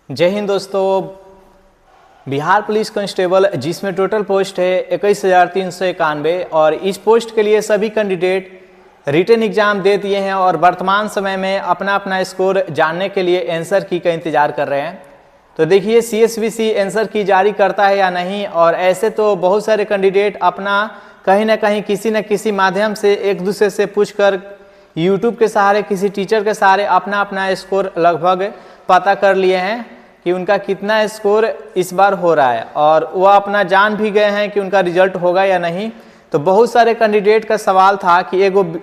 जय हिंद दोस्तों। Bihar police constable जिसमें टोटल पोस्ट है 21,391 और इस पोस्ट के लिए सभी कैंडिडेट रिटन एग्जाम दे दिए हैं और वर्तमान समय में अपना अपना स्कोर जानने के लिए आंसर की का इंतजार कर रहे हैं। तो देखिए CSVC आंसर की जारी करता है या नहीं। और ऐसे तो बहुत सारे कैंडिडेट अपना कहीं ना कहीं किसी न किसी माध्यम से एक दूसरे से पूछकर YouTube के सहारे किसी टीचर के सहारे अपना अपना स्कोर लगभग पता कर लिए हैं कि उनका कितना स्कोर इस बार हो रहा है और वह अपना जान भी गए हैं कि उनका रिजल्ट होगा या नहीं। तो बहुत सारे कैंडिडेट का सवाल था कि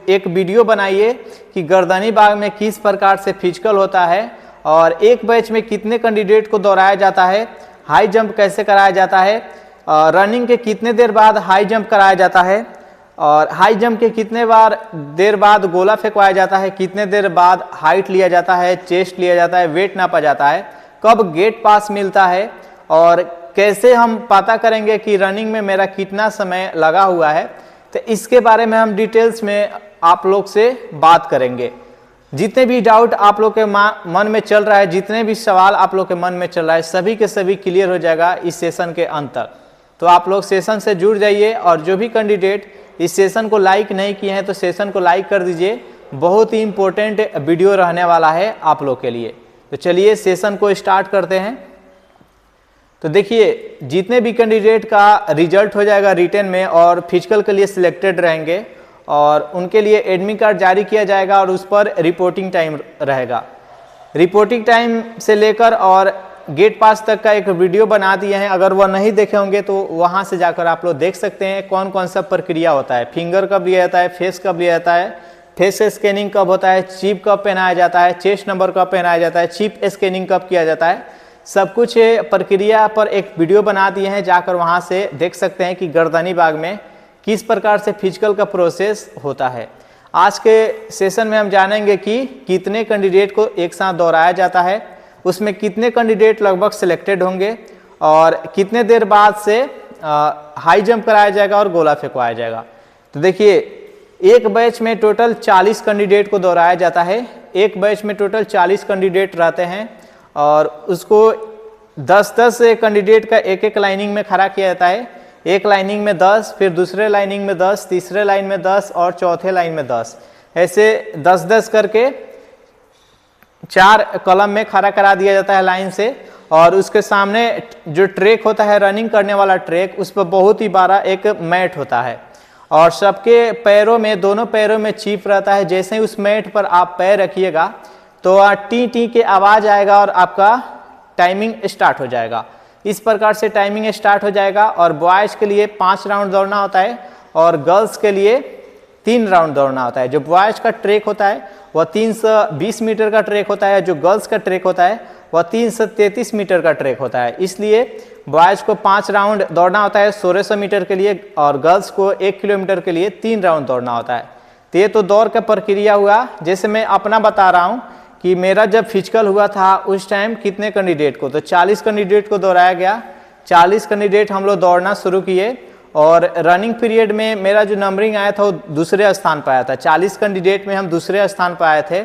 एक वीडियो बनाइए कि गर्दनी बाग में किस प्रकार से फिजिकल होता है और एक बैच में कितने कैंडिडेट को दौड़ाया जाता है, हाई जंप कैसे कराया जाता है, रनिंग के कितने देर बाद हाई जंप कराया जाता है और हाई जंप के कितने देर बाद गोला फेंकवाया जाता है, कितने देर बाद हाइट लिया जाता है, चेस्ट लिया जाता है, वेट नापा जाता है, कब गेट पास मिलता है और कैसे हम पता करेंगे कि रनिंग में मेरा कितना समय लगा हुआ है। तो इसके बारे में हम डिटेल्स में आप लोग से बात करेंगे। जितने भी डाउट आप लोग के मन में चल रहा है, जितने भी सवाल आप लोग के मन में चल रहा है, सभी के सभी क्लियर हो जाएगा इस सेशन के अंत तक। तो आप लोग सेशन से जुड़ जाइए और जो भी कैंडिडेट इस सेशन को लाइक नहीं किए हैं तो सेशन को लाइक कर दीजिए। बहुत ही इंपॉर्टेंट वीडियो रहने वाला है आप लोग के लिए। तो चलिए सेशन को स्टार्ट करते हैं। तो देखिए जितने भी कैंडिडेट का रिजल्ट हो जाएगा रिटन में और फिजिकल के लिए सिलेक्टेड रहेंगे और उनके लिए एडमिट कार्ड जारी किया जाएगा और उस पर रिपोर्टिंग टाइम रहेगा। रिपोर्टिंग टाइम से लेकर और गेट पास तक का एक वीडियो बना दिए हैं। अगर वह नहीं देखे होंगे तो वहां से जाकर आप लोग देख सकते हैं कौन कौन सा प्रक्रिया होता है। फिंगर कब लिया जाता है, फेस कब लिया जाता है, फेस स्कैनिंग कब होता है, चिप कब पहनाया जाता है, चेस्ट नंबर कब पहनाया जाता है, चिप स्कैनिंग कब किया जाता है, सब कुछ प्रक्रिया पर एक वीडियो बना दिए हैं। जाकर वहां से देख सकते हैं कि गर्दनी बाग में किस प्रकार से फिजिकल का प्रोसेस होता है। आज के सेशन में हम जानेंगे कि कितने कैंडिडेट को एक साथ दोहराया जाता है, उसमें कितने कैंडिडेट लगभग सिलेक्टेड होंगे और कितने देर बाद से हाई जंप कराया जाएगा और गोला फेंकवाया जाएगा। तो देखिए एक बैच में टोटल 40 कैंडिडेट को दोहराया जाता है। एक बैच में टोटल 40 कैंडिडेट रहते हैं और उसको 10-10 कैंडिडेट का एक लाइनिंग में खड़ा किया जाता है। एक लाइनिंग में 10, फिर दूसरे लाइनिंग में 10, तीसरे लाइन में 10 और चौथे लाइन में 10, ऐसे 10-10 करके 4 कॉलम में खड़ा करा दिया जाता है लाइन से। और उसके सामने जो ट्रैक होता है रनिंग करने वाला ट्रैक, उस पर बहुत ही बड़ा एक मैट होता है और सबके पैरों में, दोनों पैरों में चिप रहता है। जैसे ही उस मैट पर आप पैर रखिएगा तो टी टी के आवाज आएगा और आपका टाइमिंग स्टार्ट हो जाएगा। इस प्रकार से टाइमिंग स्टार्ट हो जाएगा और बॉयज के लिए 5 राउंड दौड़ना होता है और गर्ल्स के लिए 3 राउंड दौड़ना होता है। जो बॉयज का ट्रैक होता है वह 320 मीटर का ट्रैक होता है, जो गर्ल्स का ट्रैक होता है वह 333 मीटर का ट्रैक होता है। इसलिए बॉयज को 5 राउंड दौड़ना होता है 1600 मीटर के लिए और गर्ल्स को 1 किलोमीटर के लिए 3 राउंड दौड़ना होता है। तो ये तो दौड़ का प्रक्रिया हुआ। जैसे मैं अपना बता रहा हूँ कि मेरा जब फिजिकल हुआ था उस टाइम कितने कैंडिडेट को, तो 40 कैंडिडेट को दौड़ाया गया। 40 कैंडिडेट हम लोग दौड़ना शुरू किए और रनिंग पीरियड में मेरा जो नंबरिंग आया था वो दूसरे स्थान पर आया था। 40 कैंडिडेट में हम दूसरे स्थान पर आए थे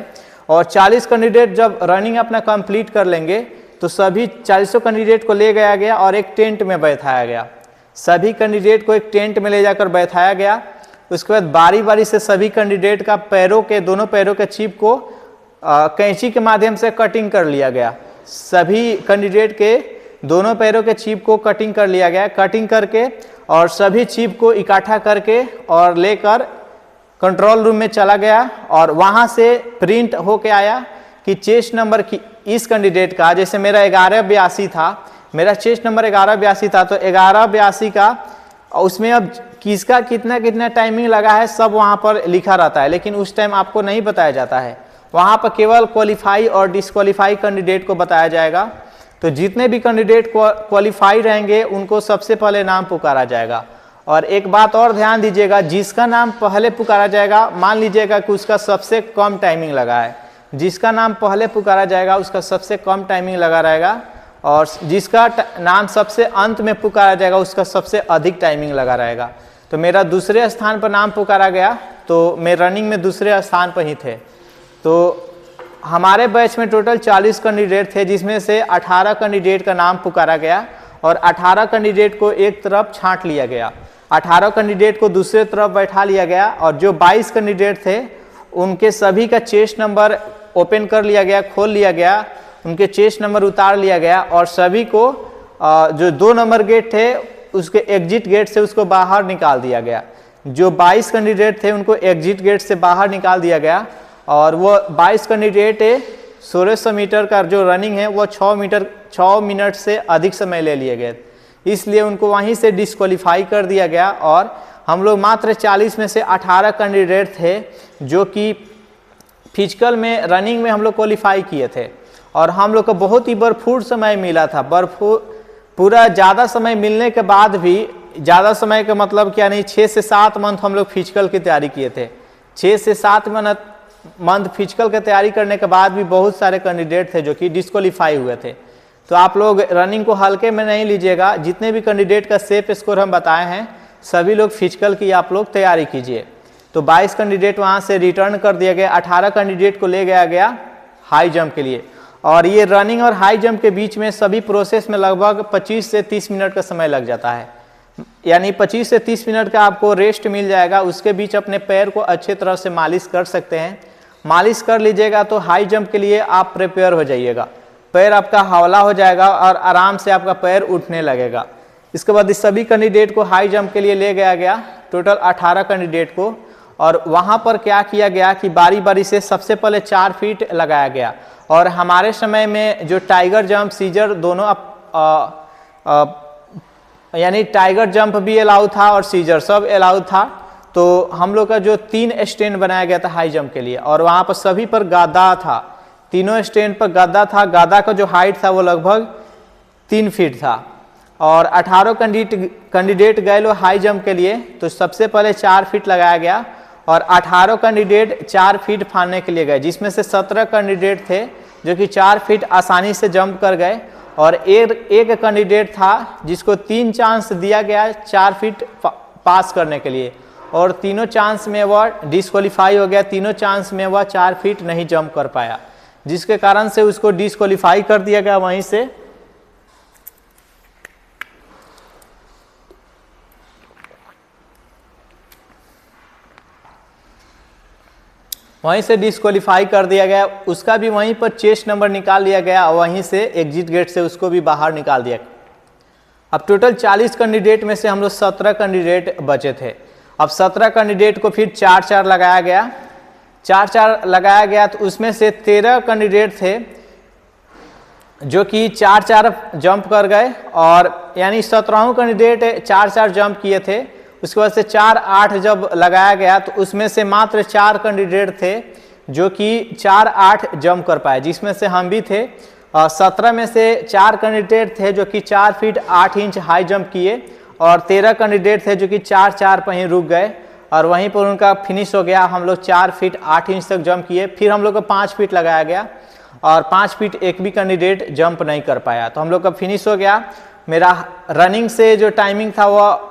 और 40 कैंडिडेट जब रनिंग अपना कंप्लीट कर लेंगे तो सभी 40 कैंडिडेट को ले गया गया और एक टेंट में बैठाया गया। सभी कैंडिडेट को एक टेंट में ले जाकर बैठाया गया। उसके बाद बारी बारी से सभी कैंडिडेट का दोनों पैरों के चिप को कैंची के माध्यम से कटिंग कर लिया गया। सभी कैंडिडेट के दोनों पैरों के चिप को कटिंग कर लिया गया। कटिंग करके और सभी चिप को इकट्ठा करके और लेकर कंट्रोल रूम में चला गया और वहां से प्रिंट होके आया कि चेस्ट नंबर की इस कैंडिडेट का, जैसे मेरा 1182 था, मेरा चेस्ट नंबर 1182 था, तो 1182 का उसमें अब किसका कितना कितना टाइमिंग लगा है सब वहां पर लिखा रहता है। लेकिन उस टाइम आपको नहीं बताया जाता है, वहां पर केवल क्वालिफाई और डिस्क्वालीफाई कैंडिडेट को बताया जाएगा। तो जितने भी कैंडिडेट क्वालिफाई रहेंगे उनको सबसे पहले नाम पुकारा जाएगा। और एक बात और ध्यान दीजिएगा, जिसका नाम पहले पुकारा जाएगा, मान लीजिएगा कि उसका सबसे कम टाइमिंग लगा है, जिसका नाम पहले पुकारा जाएगा उसका सबसे कम टाइमिंग लगा रहेगा और जिसका नाम सबसे अंत में पुकारा जाएगा उसका सबसे अधिक टाइमिंग लगा रहेगा। तो मेरा दूसरे स्थान पर नाम पुकारा गया तो मैं रनिंग में दूसरे स्थान पर ही थे। तो हमारे बैच में टोटल 40 कैंडिडेट थे, जिसमें से 18 कैंडिडेट का नाम पुकारा गया और 18 कैंडिडेट को एक तरफ छांट लिया गया, 18 कैंडिडेट को दूसरे तरफ बैठा लिया गया और जो 22 कैंडिडेट थे उनके सभी का चेस्ट नंबर ओपन कर लिया गया, खोल लिया गया, उनके चेस्ट नंबर उतार लिया गया और सभी को जो 2 नंबर गेट थे उसके एग्जिट गेट से उसको बाहर निकाल दिया गया। जो 22 कैंडिडेट थे उनको एग्जिट गेट से बाहर निकाल दिया गया और वो 22 कैंडिडेट 1600 मीटर का जो रनिंग है वो 6 मिनट से अधिक समय ले लिए गए, इसलिए उनको वहीं से डिस्क्वालीफाई कर दिया गया। और हम लोग मात्र 40 में से 18 कैंडिडेट थे जो कि फिजिकल में रनिंग में हम लोग क्वालिफाई किए थे और हम लोग को बहुत ही भरपूर समय मिला था। पूरा ज़्यादा समय मिलने के बाद भी, ज़्यादा समय का मतलब क्या नहीं, 6 से 7 मंथ हम लोग फिजिकल की तैयारी किए थे। 6 से 7 मंथ फिजिकल की तैयारी करने के बाद भी बहुत सारे कैंडिडेट थे जो कि डिस्क्वालीफाई हुए थे। तो आप लोग रनिंग को हल्के में नहीं लीजिएगा, जितने भी कैंडिडेट का सेफ स्कोर हम बताए हैं सभी लोग फिजिकल की आप लोग तैयारी कीजिए। तो 22 कैंडिडेट वहाँ से रिटर्न कर दिया गया, 18 कैंडिडेट को ले गया हाई जंप के लिए। और ये रनिंग और हाई जंप के बीच में सभी प्रोसेस में लगभग 25 से 30 मिनट का समय लग जाता है, यानी 25 से 30 मिनट का आपको रेस्ट मिल जाएगा। उसके बीच अपने पैर को अच्छे तरह से मालिश कर सकते हैं, मालिश कर लीजिएगा तो हाई जंप के लिए आप प्रिपेयर हो जाइएगा, पैर आपका हौला हो जाएगा और आराम से आपका पैर उठने लगेगा। इसके बाद इस सभी कैंडिडेट को हाई जंप के लिए ले गया टोटल 18 कैंडिडेट को, और वहाँ पर क्या किया गया कि बारी बारी से सबसे पहले 4 फीट लगाया गया। और हमारे समय में जो टाइगर जंप, सीजर दोनों यानी टाइगर जंप भी अलाउ था और सीजर सब अलाउ था। तो हम लोग का जो 3 स्टैंड बनाया गया था हाई जंप के लिए और वहाँ पर सभी पर गद्दा था, तीनों स्टैंड पर गद्दा था। गद्दा का जो हाइट था वो लगभग 3 फीट था और 18 कैंडिडेट गए लो हाई जंप के लिए। तो सबसे पहले 4 फीट लगाया गया और 18 कैंडिडेट 4 फीट फाड़ने के लिए गए, जिसमें से 17 कैंडिडेट थे जो कि 4 फीट आसानी से जंप कर गए और एक कैंडिडेट था जिसको 3 चांस दिया गया 4 फीट पास करने के लिए और तीनों चांस में वह डिस्क्वालीफाई हो गया। तीनों चांस में वह 4 फीट नहीं जंप कर पाया, जिसके कारण से उसको डिस्क्वालीफाई कर दिया गया। वहीं से डिस्क्वालीफाई कर दिया गया। उसका भी वहीं पर चेस्ट नंबर निकाल लिया गया और वहीं से एग्जिट गेट से उसको भी बाहर निकाल दिया। अब टोटल 40 कैंडिडेट में से हम लोग 17 कैंडिडेट बचे थे। अब 17 कैंडिडेट को फिर 4-4 लगाया गया, 4-4 लगाया गया तो उसमें से 13 कैंडिडेट थे जो कि 4-4 जंप कर गए और यानी 17 कैंडिडेट 4-4 जंप किए थे। उसके बाद से 4-8 जब लगाया गया तो उसमें से मात्र 4 कैंडिडेट थे जो कि 4-8 जंप कर पाए, जिसमें से हम भी थे। 17 में से 4 कैंडिडेट थे जो कि 4 फीट 8 इंच हाई जंप किए और 13 कैंडिडेट थे जो कि 4-4 पर ही रुक गए और वहीं पर उनका फिनिश हो गया। हम लोग 4 फीट 8 इंच तक जंप किए, फिर हम लोग को 5 फीट लगाया गया और 5 फीट एक भी कैंडिडेट जंप नहीं कर पाया, तो हम लोग का फिनिश हो गया। मेरा रनिंग से जो टाइमिंग था वह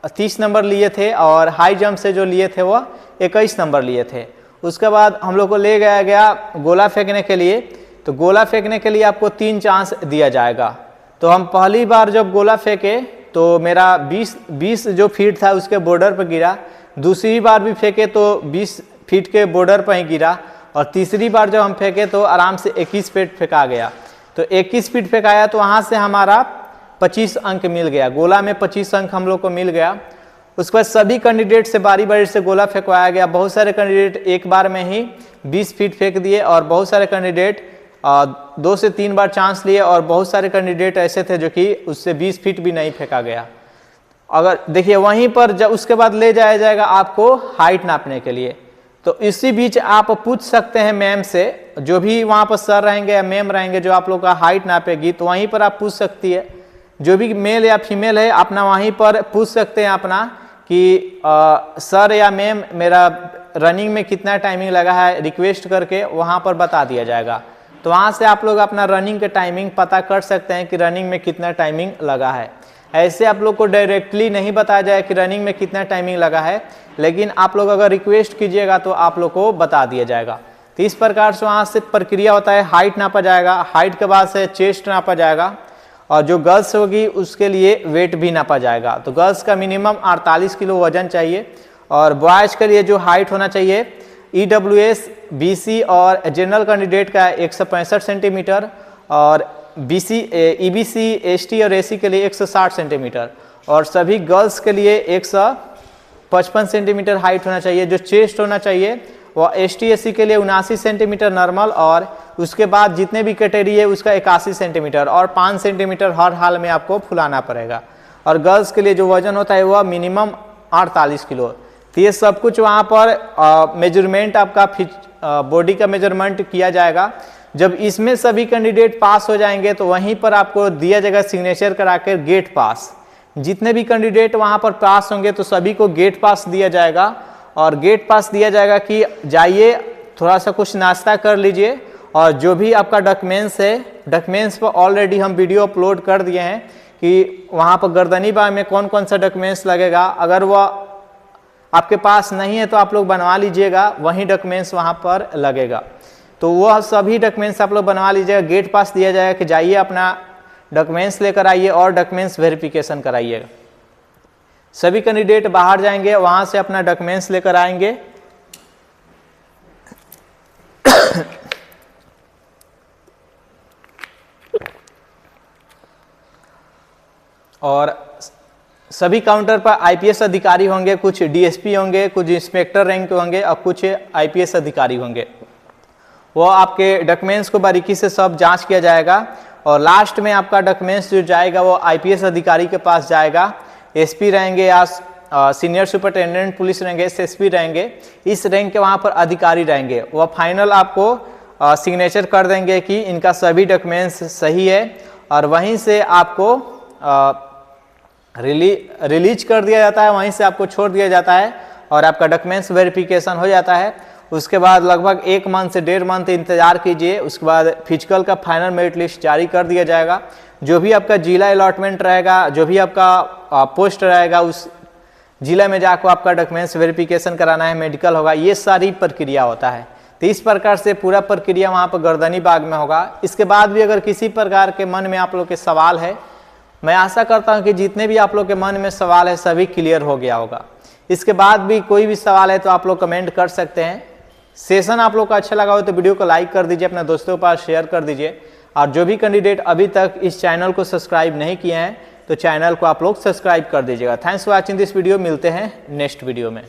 30 नंबर लिए थे और हाई जंप से जो लिए थे वह 21 नंबर लिए थे। उसके बाद हम लोग को ले गया गोला फेंकने के लिए। तो गोला फेंकने के लिए आपको 3 चांस दिया जाएगा। तो हम पहली बार जब गोला फेंके तो मेरा 20 जो फीट था उसके बॉर्डर पर गिरा, दूसरी बार भी फेंके तो 20 फीट के बॉर्डर पर ही गिरा और तीसरी बार जब हम फेंके तो आराम से 21 फीट फेंका गया। तो 21 फीट फेंकाया तो वहाँ से हमारा 25 अंक मिल गया, गोला में 25 अंक हम लोग को मिल गया। उसके बाद सभी कैंडिडेट से बारी बारी से गोला फेंकवाया गया। बहुत सारे कैंडिडेट एक बार में ही 20 फीट फेंक दिए और बहुत सारे कैंडिडेट 2 से 3 बार चांस लिए और बहुत सारे कैंडिडेट ऐसे थे जो कि उससे 20 फीट भी नहीं फेंका गया। अगर देखिए वहीं पर जब उसके बाद ले जाया जाएगा आपको हाइट नापने के लिए। तो इसी बीच आप पूछ सकते हैं मैम से, जो भी वहाँ पर सर रहेंगे या मैम रहेंगे जो आप लोग का हाइट नापेगी, तो वहीं पर आप पूछ सकती है, जो भी मेल या फीमेल है अपना वहीं पर पूछ सकते हैं अपना कि सर या मैम मेरा रनिंग में कितना टाइमिंग लगा है, रिक्वेस्ट करके वहाँ पर बता दिया जाएगा। तो वहाँ से आप लोग अपना रनिंग का टाइमिंग पता कर सकते हैं कि रनिंग में कितना टाइमिंग लगा है। ऐसे आप लोग को डायरेक्टली नहीं बताया जाए कि रनिंग में कितना टाइमिंग लगा है, लेकिन आप लोग अगर रिक्वेस्ट कीजिएगा तो आप लोग को बता दिया जाएगा। तो इस प्रकार से वहाँ से प्रक्रिया होता है, हाइट नापा जाएगा, हाइट के बाद से चेस्ट नापा जाएगा और जो गर्ल्स होगी उसके लिए वेट भी नापा जाएगा। तो गर्ल्स का मिनिमम 48 किलो वजन चाहिए और बॉयज़ के लिए जो हाइट होना चाहिए EWS, BC और जनरल कैंडिडेट का 165 सेंटीमीटर और BC, EBC, ST और AC के लिए 160 सेंटीमीटर और सभी गर्ल्स के लिए 155 सेंटीमीटर हाइट होना चाहिए। जो चेस्ट होना चाहिए वो ST SC के लिए 79 सेंटीमीटर नॉर्मल और उसके बाद जितने भी कैटेगरी है उसका 81 सेंटीमीटर और 5 सेंटीमीटर हर हाल में आपको फुलाना पड़ेगा। और गर्ल्स के लिए जो वजन होता है वह मिनिमम 48 किलो। तो ये सब कुछ वहाँ पर मेजरमेंट आपका बॉडी का मेजरमेंट किया जाएगा। जब इसमें सभी कैंडिडेट पास हो जाएंगे तो वहीं पर आपको दिया जाएगा सिग्नेचर कराकर गेट पास। जितने भी कैंडिडेट वहाँ पर पास होंगे तो सभी को गेट पास दिया जाएगा और गेट पास दिया जाएगा कि जाइए थोड़ा सा कुछ नाश्ता कर लीजिए और जो भी आपका डॉक्यूमेंट्स है, डॉक्यूमेंट्स पर ऑलरेडी हम वीडियो अपलोड कर दिए हैं कि वहाँ पर गर्दनी बाग में कौन कौन सा डॉक्यूमेंट्स लगेगा। अगर वह आपके पास नहीं है तो आप लोग बनवा लीजिएगा, वही डॉक्यूमेंट्स वहाँ पर लगेगा। तो वह सभी डॉक्यूमेंट्स आप लोग बनवा लीजिएगा। गेट पास दिया जाएगा कि जाइए अपना डॉक्यूमेंट्स लेकर आइए और डॉक्यूमेंट्स वेरिफिकेशन कराइएगा। सभी कैंडिडेट बाहर जाएंगे, वहाँ से अपना डॉक्यूमेंट्स लेकर आएंगे और सभी काउंटर पर IPS अधिकारी होंगे, कुछ DSP होंगे, कुछ इंस्पेक्टर रैंक होंगे और कुछ IPS अधिकारी होंगे। वो आपके डॉक्यूमेंट्स को बारीकी से सब जांच किया जाएगा और लास्ट में आपका डॉक्यूमेंट्स जो जाएगा वो IPS अधिकारी के पास जाएगा। SP रहेंगे या सीनियर सुपरिटेंडेंट पुलिस रहेंगे, SSP रहेंगे, इस रैंक के वहाँ पर अधिकारी रहेंगे। वह फाइनल आपको सिग्नेचर कर देंगे कि इनका सभी डॉक्यूमेंट्स सही है और वहीं से आपको रिलीज कर दिया जाता है, वहीं से आपको छोड़ दिया जाता है और आपका डॉक्यूमेंट्स वेरिफिकेशन हो जाता है। उसके बाद लगभग 1 मंथ से 1.5 मंथ इंतजार कीजिए। उसके बाद फिजिकल का फाइनल मेरिट लिस्ट जारी कर दिया जाएगा। जो भी आपका जिला अलॉटमेंट रहेगा, जो भी आपका पोस्ट रहेगा, उस जिला में जाकर आपका डॉक्यूमेंट्स वेरिफिकेशन कराना है, मेडिकल होगा, ये सारी प्रक्रिया होता है। तो इस प्रकार से पूरा प्रक्रिया वहाँ पर गर्दनी बाग में होगा। इसके बाद भी अगर किसी प्रकार के मन में आप लोग के सवाल है, मैं आशा करता हूँ कि जितने भी आप लोग के मन में सवाल है सभी क्लियर हो गया होगा। इसके बाद भी कोई भी सवाल है तो आप लोग कमेंट कर सकते हैं। सेशन आप लोग को अच्छा लगा हो तो वीडियो को लाइक कर दीजिए, अपने दोस्तों के पास शेयर कर दीजिए और जो भी कैंडिडेट अभी तक इस चैनल को सब्सक्राइब नहीं किए हैं तो चैनल को आप लोग सब्सक्राइब कर दीजिएगा। Thanks for watching this video. मिलते हैं नेक्स्ट वीडियो में।